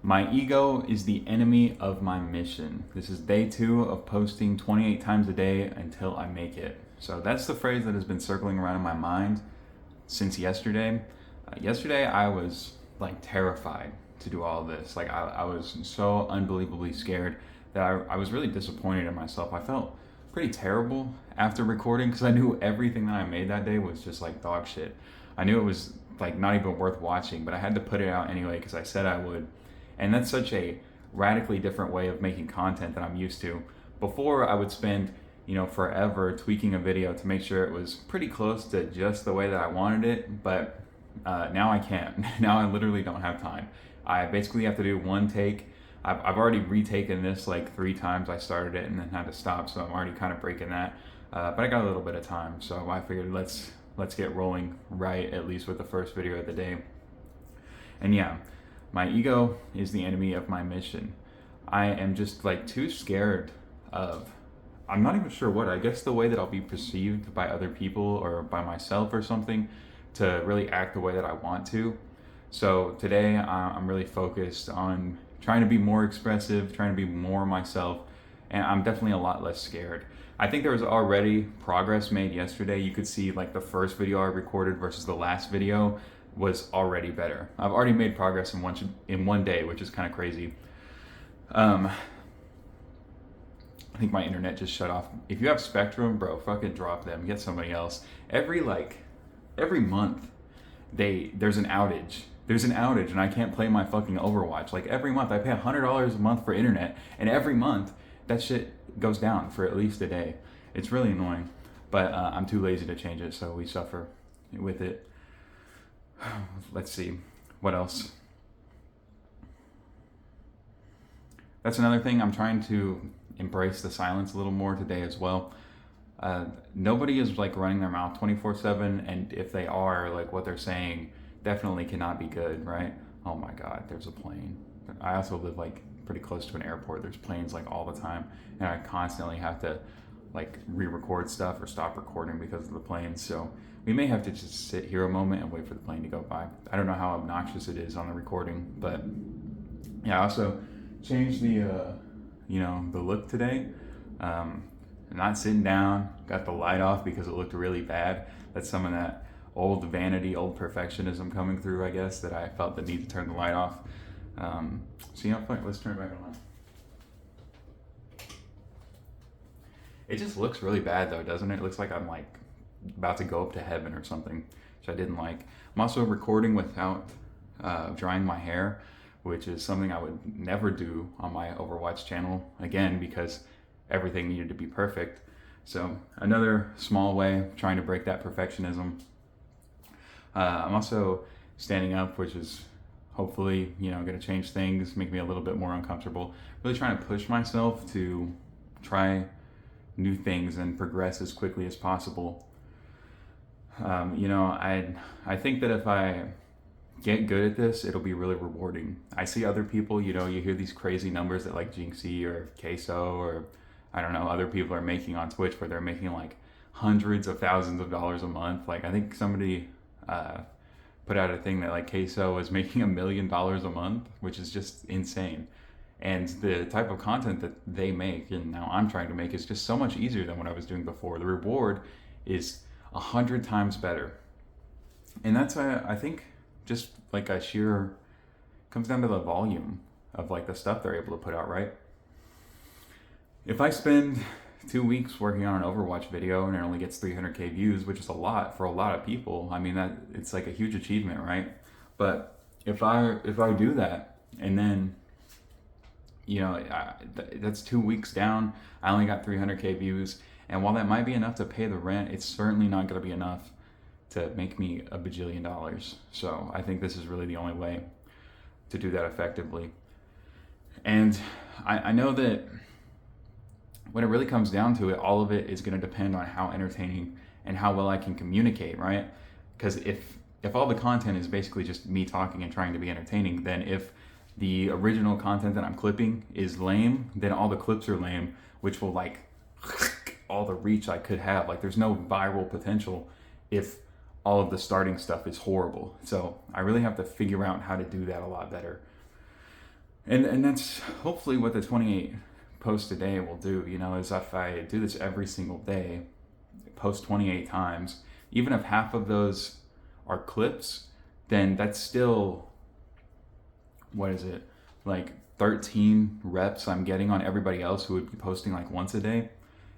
My ego is the enemy of my mission. This is day 2 of posting 28 times a day until I make it. So that's the phrase that has been circling around in my mind since yesterday. Yesterday, I was like terrified to do all of this. Like, I was so unbelievably scared that I was really disappointed in myself. I felt pretty terrible after recording because I knew everything that I made that day was just like dog shit. I knew it was like not even worth watching, but I had to put it out anyway because I said I would. And that's such a radically different way of making content than I'm used to. Before, I would spend, forever tweaking a video to make sure it was pretty close to just the way that I wanted it, but now I can't. Now I literally don't have time. I basically have to do one take. I've already retaken this like 3 times. I started it and then had to stop, so I'm already kind of breaking that. But I got a little bit of time, so I figured let's get rolling right, at least with the first video of the day. And yeah, my ego is the enemy of my mission. I am just like too scared of, I'm not even sure what, I guess the way that I'll be perceived by other people or by myself or something, to really act the way that I want to. So today I'm really focused on trying to be more expressive, trying to be more myself, and I'm definitely a lot less scared. I think there was already progress made yesterday. You could see like the first video I recorded versus the last video was already better. I've already made progress in one day, which is kind of crazy. I think my internet just shut off. If you have Spectrum, bro, fucking drop them. Get somebody else. Every month, there's an outage. There's an outage, and I can't play my fucking Overwatch. Like every month, I pay $100 a month for internet, and every month that shit goes down for at least a day. It's really annoying, but I'm too lazy to change it, so we suffer with it. Let's see, what else? That's another thing. I'm trying to embrace the silence a little more today as well. Nobody is like running their mouth 24/7, and if they are, like what they're saying definitely cannot be good, right? Oh my God, there's a plane. I also live like pretty close to an airport. There's planes like all the time, and I constantly have to like re-record stuff or stop recording because of the planes. So we may have to just sit here a moment and wait for the plane to go by. I don't know how obnoxious it is on the recording, but yeah. I also changed the look today. Not sitting down, got the light off because it looked really bad. That's some of that old vanity, old perfectionism coming through, I guess, that I felt the need to turn the light off. Let's turn it back on. It just looks really bad though, doesn't it? It looks like I'm like about to go up to heaven or something, which I didn't like. I'm also recording without drying my hair, which is something I would never do on my Overwatch channel, again, because everything needed to be perfect. So another small way of trying to break that perfectionism. I'm also standing up, which is hopefully, going to change things, make me a little bit more uncomfortable. Really trying to push myself to try new things and progress as quickly as possible. I think that if I get good at this, it'll be really rewarding. I see other people, you hear these crazy numbers that like Jinxie or Queso or I don't know, other people are making on Twitch where they're making like hundreds of thousands of dollars a month. Like I think somebody put out a thing that like Queso was making $1 million a month, which is just insane. And the type of content that they make and now I'm trying to make is just so much easier than what I was doing before. The reward is 100 times better. And that's, I think, just like a sheer, comes down to the volume of like the stuff they're able to put out, right? If I spend 2 weeks working on an Overwatch video and it only gets 300k views, which is a lot for a lot of people, I mean that it's like a huge achievement, right? But if I do that and then that's 2 weeks down, I only got 300k views, and while that might be enough to pay the rent, it's certainly not going to be enough to make me $1 bajillion. So I think this is really the only way to do that effectively. And I know that when it really comes down to it, all of it is going to depend on how entertaining and how well I can communicate, right? Because if all the content is basically just me talking and trying to be entertaining, then if the original content that I'm clipping is lame, then all the clips are lame, which will like all the reach I could have. Like there's no viral potential if all of the starting stuff is horrible. So I really have to figure out how to do that a lot better. And that's hopefully what the 28 posts a day will do, is if I do this every single day, post 28 times, even if half of those are clips, then that's still, what is it, like 13 reps I'm getting on everybody else who would be posting like once a day.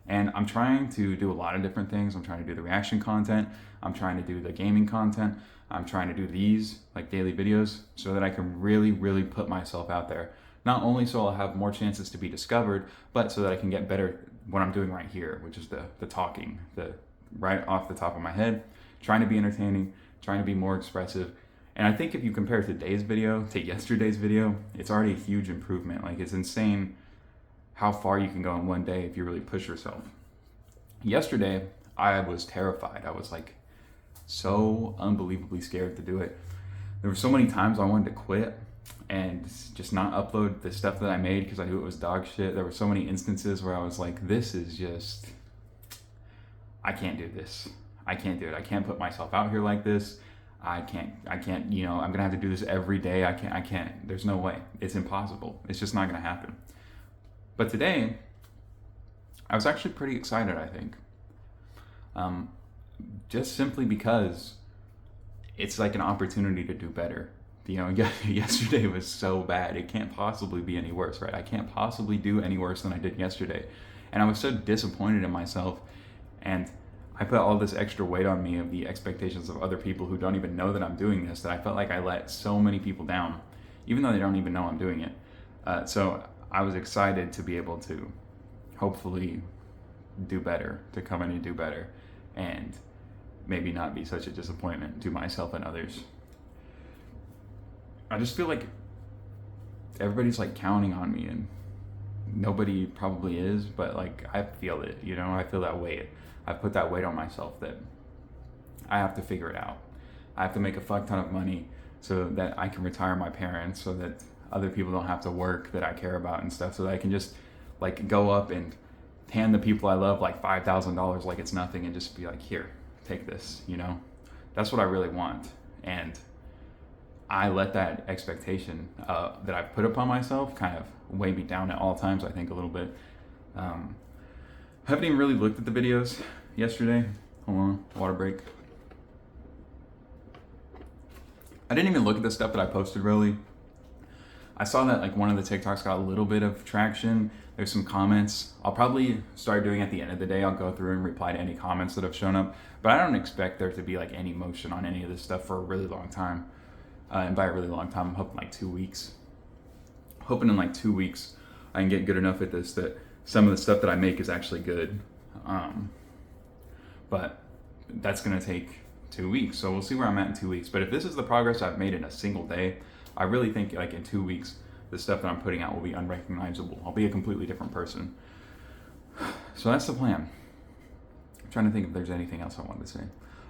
And I'm trying to do a lot of different things. I'm trying to do the reaction content. I'm trying to do the gaming content. I'm trying to do these like daily videos so that I can really, really put myself out there. Not only so I'll have more chances to be discovered, but so that I can get better at what I'm doing right here, which is the talking, the right off the top of my head, trying to be entertaining, trying to be more expressive. And I think if you compare today's video to yesterday's video, it's already a huge improvement. Like, it's insane how far you can go in one day if you really push yourself. Yesterday, I was terrified. I was like so unbelievably scared to do it. There were so many times I wanted to quit and just not upload the stuff that I made because I knew it was dog shit. There were so many instances where I was like, this is just, I can't do this. I can't do it. I can't put myself out here like this. I can't, I'm gonna have to do this every day. I can't, there's no way. It's impossible. It's just not gonna happen. But today, I was actually pretty excited, I think. Just simply because it's like an opportunity to do better. Yesterday was so bad. It can't possibly be any worse, right? I can't possibly do any worse than I did yesterday. And I was so disappointed in myself. And I put all this extra weight on me of the expectations of other people who don't even know that I'm doing this, that I felt like I let so many people down, even though they don't even know I'm doing it. So I was excited to be able to hopefully do better, to come in and do better, and maybe not be such a disappointment to myself and others. I just feel like everybody's like counting on me, and nobody probably is, but like I feel it, I feel that weight. I've put that weight on myself that I have to figure it out. I have to make a fuck ton of money so that I can retire my parents, so that other people don't have to work that I care about and stuff, so that I can just like go up and hand the people I love like $5,000 like it's nothing and just be like, here, take this, That's what I really want. And I let that expectation that I put upon myself kind of weigh me down at all times, I think, a little bit. I haven't even really looked at the videos yesterday. Hold on, water break. I didn't even look at the stuff that I posted, really. I saw that like one of the TikToks got a little bit of traction. There's some comments. I'll probably start doing at the end of the day. I'll go through and reply to any comments that have shown up. But I don't expect there to be like any motion on any of this stuff for a really long time. And by a really long time, I'm hoping like 2 weeks. Hoping in like 2 weeks I can get good enough at this that some of the stuff that I make is actually good. But that's gonna take 2 weeks. So we'll see where I'm at in 2 weeks. But if this is the progress I've made in a single day, I really think like in 2 weeks, the stuff that I'm putting out will be unrecognizable. I'll be a completely different person. So that's the plan. I'm trying to think if there's anything else I wanted to say.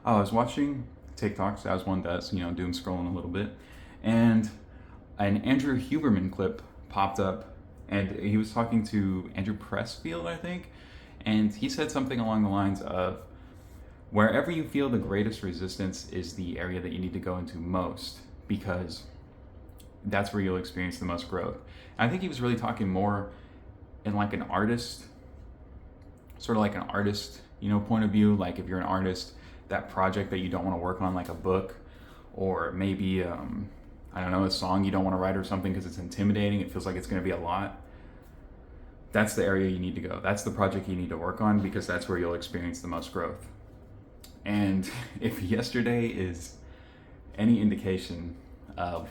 Oh, I was watching TikToks, as one does, doom scrolling a little bit. And an Andrew Huberman clip popped up, and he was talking to Andrew Pressfield, I think. And he said something along the lines of, wherever you feel the greatest resistance is the area that you need to go into most, because that's where you'll experience the most growth. And I think he was really talking more in like an artist, sort of like an artist, point of view. Like if you're an artist, that project that you don't want to work on, like a book, or maybe, a song you don't want to write or something because it's intimidating. It feels like it's going to be a lot. That's the area you need to go. That's the project you need to work on, because that's where you'll experience the most growth. And if yesterday is any indication of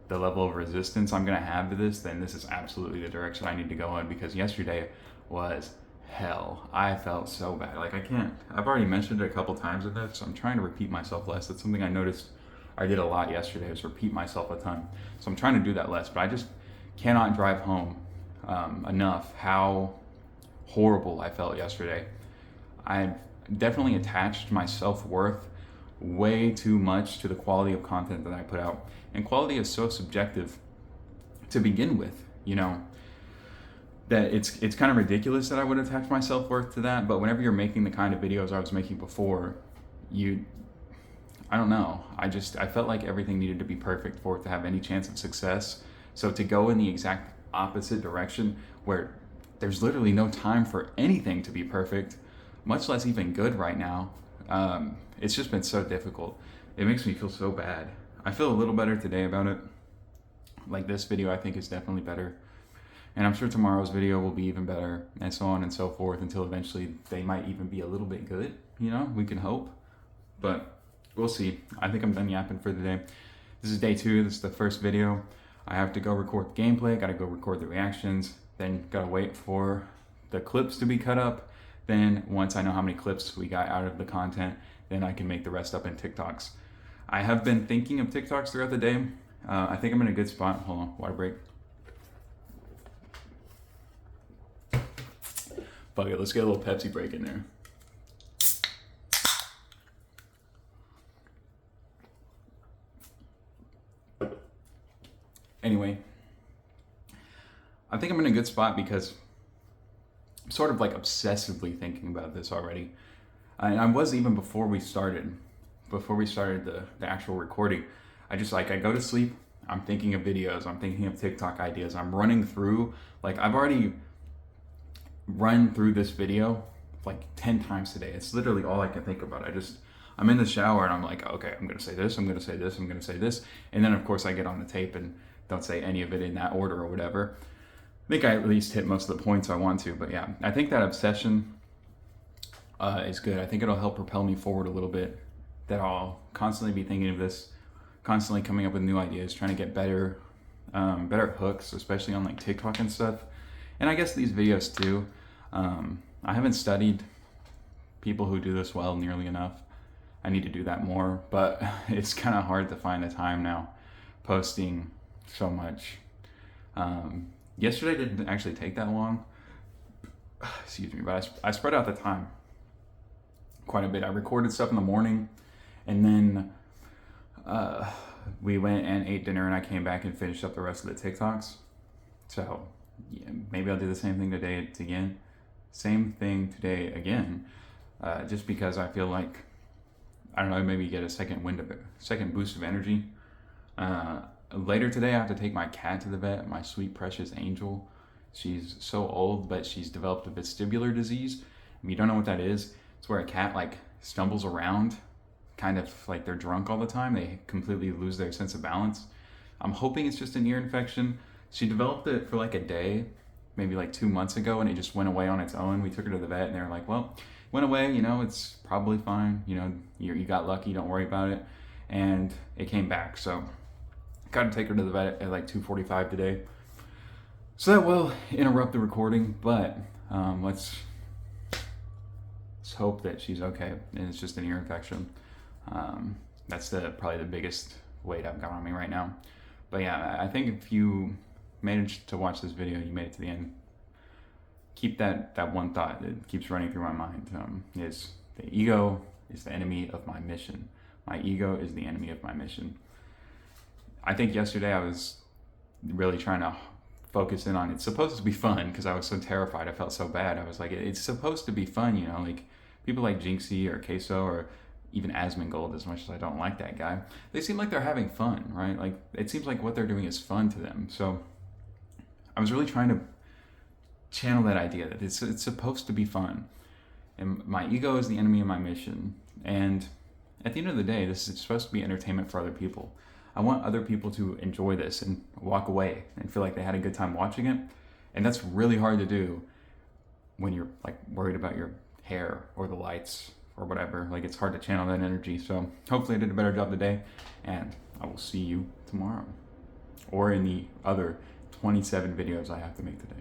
the level of resistance I'm going to have to this, then this is absolutely the direction I need to go in, because yesterday was hell. I felt so bad. Like I've already mentioned it a couple times with this, so I'm trying to repeat myself less. That's something I noticed I did a lot yesterday, was repeat myself a ton. So I'm trying to do that less, but I just cannot drive home enough how horrible I felt yesterday. I definitely attached my self-worth way too much to the quality of content that I put out. And quality is so subjective to begin with, that it's kind of ridiculous that I would attach my self-worth to that. But whenever you're making the kind of videos I was making before, I don't know. I felt like everything needed to be perfect for it to have any chance of success, So to go in the exact opposite direction where there's literally no time for anything to be perfect, much less even good right now, it's just been so difficult. It makes me feel so bad. I feel a little better today about it. Like this video I think is definitely better. And I'm sure tomorrow's video will be even better, and so on and so forth, until eventually they might even be a little bit good, you know, we can hope. But we'll see. I think I'm done yapping for the day. This is day 2, this is the first video. I have to go record the gameplay, gotta go record the reactions, then gotta wait for the clips to be cut up. Then once I know how many clips we got out of the content, then I can make the rest up in TikToks. I have been thinking of TikToks throughout the day. I think I'm in a good spot. Hold on, water break. Fuck it, let's get a little Pepsi break in there. Anyway, I think I'm in a good spot because I'm sort of like obsessively thinking about this already. And I was even before we started the actual recording. I go to sleep, I'm thinking of videos, I'm thinking of TikTok ideas, I'm running through, like I've already run through this video like 10 times today. It's literally all I can think about. I'm in the shower and I'm like, okay, I'm gonna say this, I'm gonna say this, I'm gonna say this. And then of course I get on the tape and don't say any of it in that order or whatever. I think I at least hit most of the points I want to, but yeah, I think that obsession is good. I think it'll help propel me forward a little bit, that I'll constantly be thinking of this, constantly coming up with new ideas, trying to get better hooks, especially on like TikTok and stuff. And I guess these videos too. I haven't studied people who do this well nearly enough. I need to do that more, but it's kind of hard to find the time now, posting so much. Yesterday didn't actually take that long. Excuse me, but I spread out the time quite a bit. I recorded stuff in the morning, and then we went and ate dinner, and I came back and finished up the rest of the TikToks. So yeah, maybe I'll do the same thing today again. Just because I feel like, I don't know, maybe get a second boost of energy. Later today, I have to take my cat to the vet, my sweet precious Angel. She's so old, but she's developed a vestibular disease. If you don't know what that is, it's where a cat like stumbles around, kind of like they're drunk all the time. They completely lose their sense of balance. I'm hoping it's just an ear infection. She developed it for like a day, maybe like 2 months ago, and it just went away on its own. We took her to the vet and they were like, well, went away, you know, it's probably fine. You know, you got lucky, don't worry about it. And it came back, so got to take her to the vet at like 2:45 today. So that will interrupt the recording, but let's hope that she's okay and it's just an ear infection. That's probably the biggest weight I've got on me right now. But yeah, I think if you managed to watch this video, you made it to the end, keep that one thought that keeps running through my mind, is the ego is the enemy of my mission. My ego is the enemy of my mission. I think yesterday I was really trying to focus in on, it's supposed to be fun, because I was so terrified. I felt so bad. I was like, it's supposed to be fun, you know, like people like Jinxie or Queso or even Asmongold, as much as I don't like that guy, they seem like they're having fun, right? Like it seems like what they're doing is fun to them. So I was really trying to channel that idea that it's supposed to be fun. And my ego is the enemy of my mission. And at the end of the day, this is supposed to be entertainment for other people. I want other people to enjoy this and walk away and feel like they had a good time watching it. And that's really hard to do when you're like worried about your hair or the lights or whatever. Like it's hard to channel that energy. So hopefully I did a better job today, and I will see you tomorrow or in the other 27 videos I have to make today.